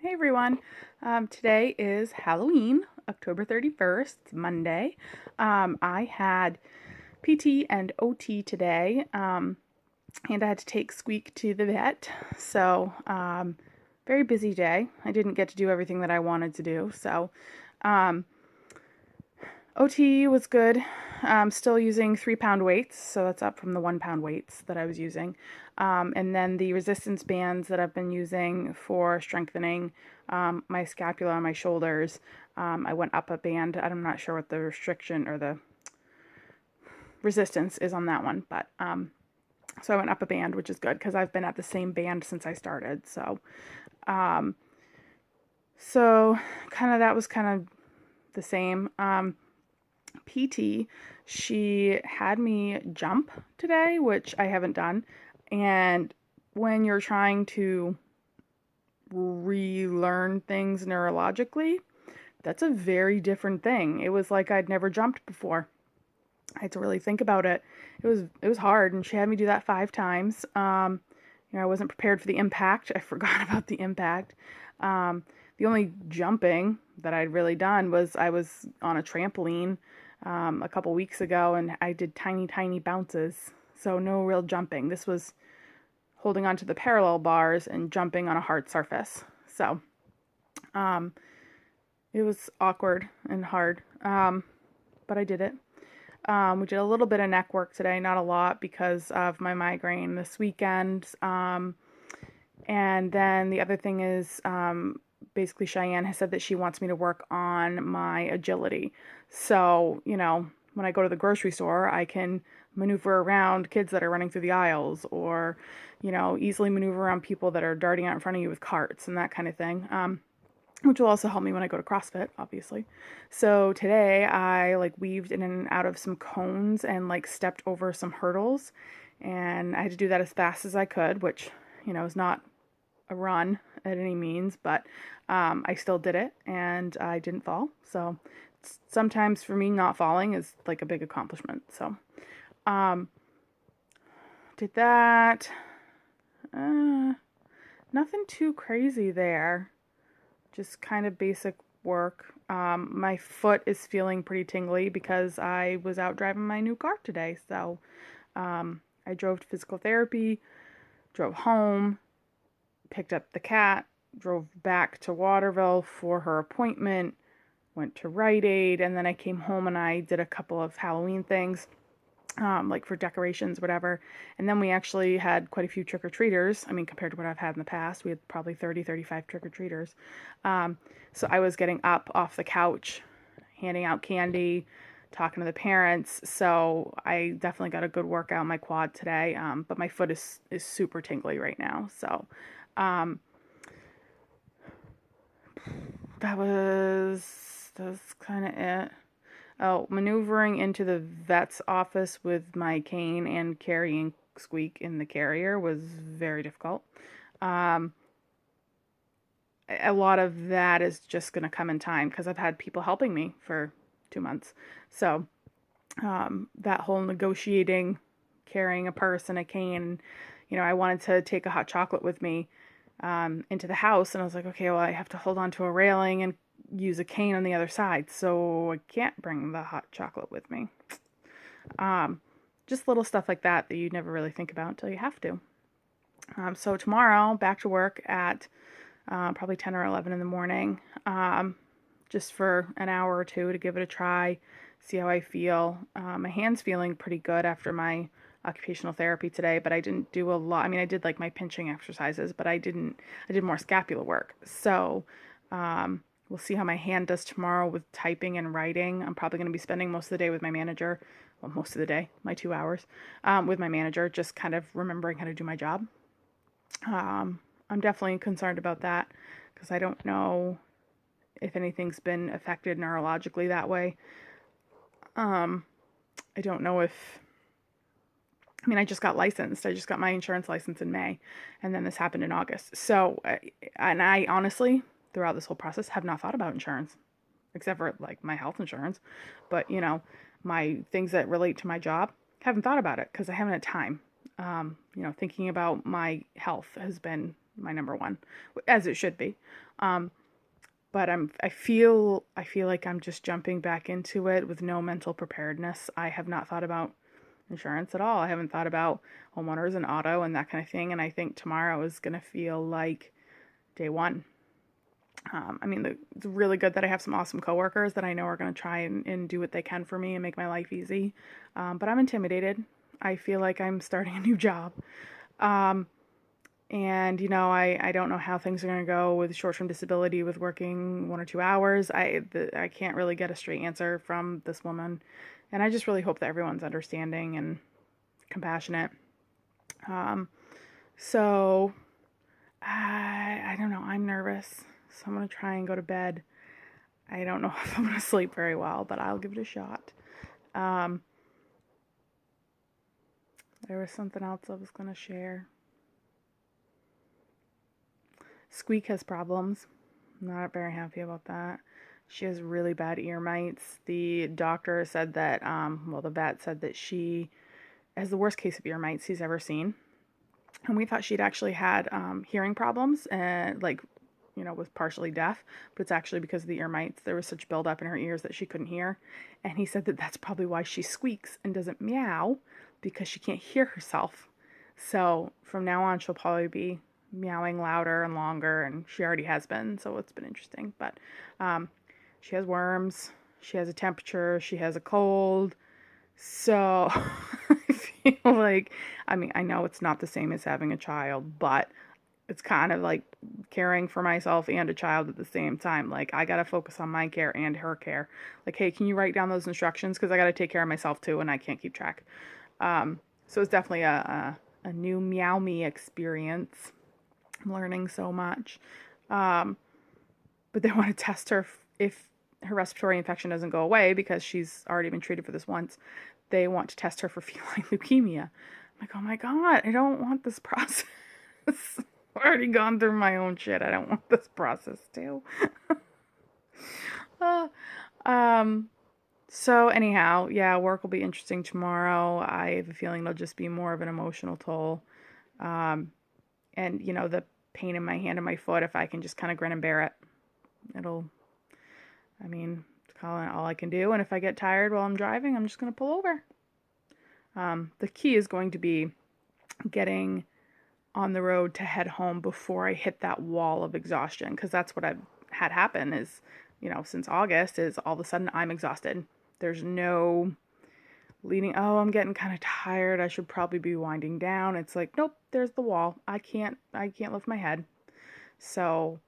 Hey everyone. Today is Halloween, October 31st, it's Monday. I had PT and OT today, and I had to take Squeak to the vet. So, very busy day. I didn't get to do everything that I wanted to do. Um, OT was good. I'm still using 3 pound weights, so that's up from the 1 pound weights that I was using. And then the resistance bands that I've been using for strengthening my scapula and my shoulders. I went up a band. I'm not sure what the restriction or the resistance is on that one, but so I went up a band, which is good because I've been at the same band since I started. Um, so kind of that was kind of the same. PT, she had me jump today, which I haven't done. And when you're trying to relearn things neurologically, that's a very different thing. It was like I'd never jumped before. I had to really think about it. It was hard, and she had me do that 5 times. I wasn't prepared for the impact. I forgot about the impact. Um, the only jumping that I'd really done was I was on a trampoline a couple weeks ago, and I did tiny, tiny bounces. So no real jumping. This was holding onto the parallel bars and jumping on a hard surface. So um, it was awkward and hard, but I did it. We did a little bit of neck work today, not a lot because of my migraine this weekend. And then the other thing is basically Cheyenne has said that she wants me to work on my agility. So, when I go to the grocery store, I can maneuver around kids that are running through the aisles or, easily maneuver around people that are darting out in front of you with carts and that kind of thing. Which will also help me when I go to CrossFit, obviously. So today I weaved in and out of some cones and stepped over some hurdles, and I had to do that as fast as I could, which is not a run at any means, but I still did it and I didn't fall. So sometimes for me, not falling is like a big accomplishment. So um, did that. Uh, Nothing too crazy there. Just kind of basic work. My foot is feeling pretty tingly because I was out driving my new car today. So I drove to physical therapy, drove home, picked up the cat, drove back to Waterville for her appointment, went to Rite Aid, and then I came home and I did a couple of Halloween things. For decorations, whatever. And then we actually had quite a few trick-or-treaters. I mean, compared to what I've had in the past, we had probably 30, 35 trick-or-treaters. So I was getting up off the couch, handing out candy, talking to the parents. So I definitely got a good workout in my quad today. But my foot is super tingly right now. So um, that's kind of it. Oh, maneuvering into the vet's office with my cane and carrying Squeak in the carrier was very difficult. Um, a lot of that is just going to come in time because I've had people helping me for 2 months. So that whole negotiating, carrying a purse and a cane, I wanted to take a hot chocolate with me into the house, and I was like, okay, well, I have to hold on to a railing and use a cane on the other side, so I can't bring the hot chocolate with me. Um, just little stuff like that you never really think about until you have to. So tomorrow, back to work at probably 10 or 11 in the morning, just for an hour or two to give it a try, see how I feel. My hand's feeling pretty good after my occupational therapy today, but I didn't do a lot. I mean, I did my pinching exercises, but I did more scapular work. So, we'll see how my hand does tomorrow with typing and writing. I'm probably going to be spending most of the day with my manager. Well, most of the day, my 2 hours, with my manager, just kind of remembering how to do my job. I'm definitely concerned about that because I don't know if anything's been affected neurologically that way. I don't know if, I mean, I just got licensed. I just got my insurance license in May, and then this happened in August. So, and I honestly, throughout this whole process, have not thought about insurance, except for my health insurance. But, my things that relate to my job, haven't thought about it because I haven't had time. Thinking about my health has been my number one, as it should be. Um, but I feel like I'm just jumping back into it with no mental preparedness. I have not thought about insurance at all. I haven't thought about homeowners and auto and that kind of thing. And I think tomorrow is going to feel like day one. I mean, it's really good that I have some awesome coworkers that I know are going to try and do what they can for me and make my life easy. But I'm intimidated. I feel like I'm starting a new job. Um, and, I don't know how things are going to go with short-term disability with working 1 or 2 hours. I can't really get a straight answer from this woman. And I just really hope that everyone's understanding and compassionate. Um, so I don't know. I'm nervous. So I'm going to try and go to bed. I don't know if I'm going to sleep very well, but I'll give it a shot. Um, there was something else I was going to share. Squeak has problems. Not very happy about that. She has really bad ear mites. The doctor said that, the vet said that she has the worst case of ear mites he's ever seen. And we thought she'd actually had hearing problems and was partially deaf, but it's actually because of the ear mites. There was such buildup in her ears that she couldn't hear. And he said that that's probably why she squeaks and doesn't meow, because she can't hear herself. So from now on, she'll probably be meowing louder and longer, and she already has been, so it's been interesting. But she has worms, she has a temperature, she has a cold. So I feel like, I know it's not the same as having a child, but it's kind of like caring for myself and a child at the same time. Like, I got to focus on my care and her care. Like, hey, can you write down those instructions? Because I got to take care of myself too, and I can't keep track. So it's definitely a new Meow Me experience. I'm learning so much. But they want to test her if her respiratory infection doesn't go away, because she's already been treated for this once. They want to test her for feline leukemia. I'm like, oh my God, I don't want this process. I've already gone through my own shit. I don't want this process too. uh, um, so anyhow, yeah, work will be interesting tomorrow. I have a feeling it'll just be more of an emotional toll. And the pain in my hand and my foot, if I can just kind of grin and bear it, it's kind of all I can do. And if I get tired while I'm driving, I'm just going to pull over. The key is going to be getting on the road to head home before I hit that wall of exhaustion, because that's what I've had happen is, since August, is all of a sudden I'm exhausted. There's no leading, oh, I'm getting kind of tired, I should probably be winding down. It's like, nope, there's the wall. I can't lift my head. So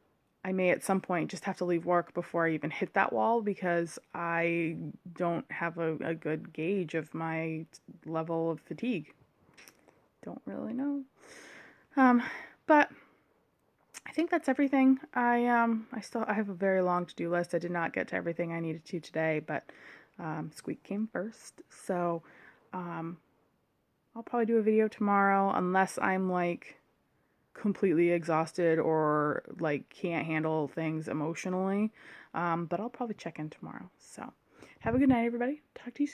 I may at some point just have to leave work before I even hit that wall, because I don't have a good gauge of my level of fatigue. Don't really know. But I think that's everything. I have a very long to-do list. I did not get to everything I needed to today, but Squeak came first. So I'll probably do a video tomorrow, unless I'm like completely exhausted or like can't handle things emotionally. But I'll probably check in tomorrow. So have a good night, everybody. Talk to you soon.